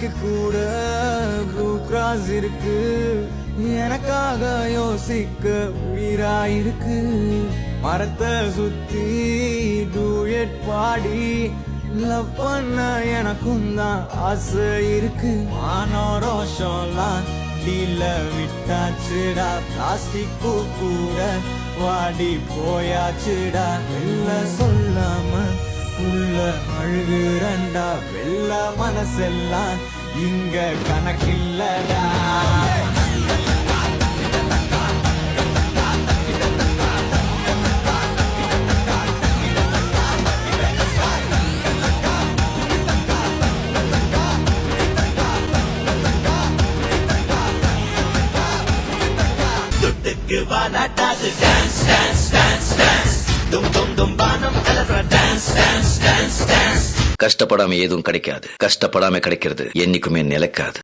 நாய்க்கு கூட blue cross இருக்கு, எனக்காக யோசிக்க உயிராயிருக்கு. மரத்தை சுத்தி டூயட் பாடி லவ் பண்ண எனக்கும் தான் ஆசை இருக்கு. மானோரோஷம்லாம் டீல விட்டாச்சுடா, பிளாஸ்டிக் கூட வாடி போயாச்சுடா. வெள்ள சொல்லாம உள்ள அழுகுறண்டா, வெள்ள மனசெல்லாம் இங்க கணக்கில்லடா. Dance, dance, dance, dance. Dum dum dum banam electra dance, dance, dance, dance. கஷ்டப்படாம எதுவும் கிடைக்காது, கஷ்டப்படாம கிடைக்கிறது என்னைக்குமே நிலைக்காது.